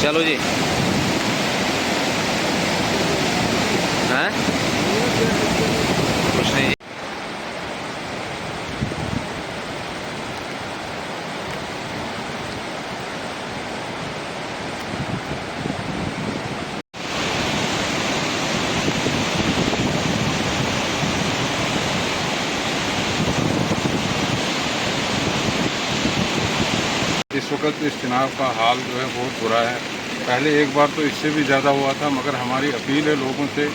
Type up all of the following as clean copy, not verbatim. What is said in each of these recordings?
चलो जी। हैं कुछ नहीं। इस वक्त इस चुनाव का हाल जो है बहुत बुरा है। पहले एक बार तो इससे भी ज़्यादा हुआ था, मगर हमारी अपील है लोगों से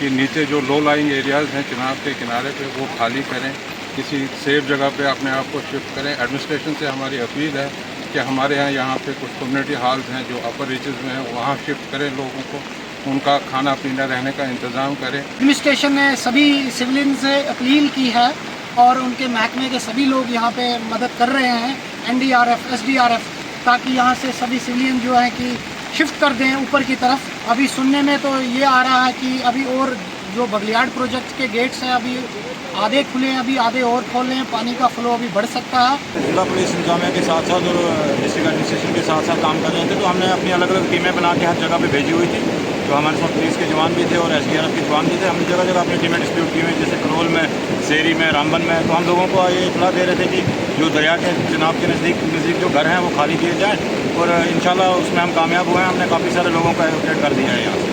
कि नीचे जो लो लाइंग एरियाज़ हैं चुनाव के किनारे पे वो खाली करें, किसी सेफ जगह पे अपने आप को शिफ्ट करें। एडमिनिस्ट्रेशन से हमारी अपील है कि हमारे यहाँ पे कुछ कम्युनिटी हॉल्स हैं जो अपर रीचेज़ में हैं, वहाँ शिफ्ट करें लोगों को, उनका खाना पीना रहने का इंतज़ाम करें। एडमिनिस्ट्रेशन ने सभी सिविलियन से अपील की है और उनके महकमे के सभी लोग यहाँ पे मदद कर रहे हैं, NDRF, SDRF, ताकि यहाँ से सभी सिविलियन जो है कि शिफ्ट कर दें ऊपर की तरफ। अभी सुनने में तो ये आ रहा है कि अभी और जो बगलियाड़ प्रोजेक्ट के गेट्स हैं अभी आधे खुले हैं, अभी आधे और खोले हैं, पानी का फ्लो अभी बढ़ सकता है। जिला पुलिस इंतजामिया के साथ साथ और डिस्ट्रिक्ट एडमिनिस्ट्रेशन के साथ साथ काम कर रहे थे, तो हमने अपनी अलग अलग टीमें बना के हर जगह पे भेजी हुई थी। तो हमारे साथ पुलिस के जवान भी थे और SDRF के जवान भी थे। हमने जगह जगह अपनी टीमें डिस्ट्रीब्यूट की हुई, जैसे करोल में, सेरी में, रामबन में। तो हम लोगों को ये इतला दे रहे थे कि जो दरिया के चुनाव के नज़दीक जो घर हैं वो खाली किए जाएँ, और इंशाल्लाह उसमें हम कामयाब हुए हैं। हमने काफ़ी सारे लोगों को एवोकेट कर दिया है यहाँ से।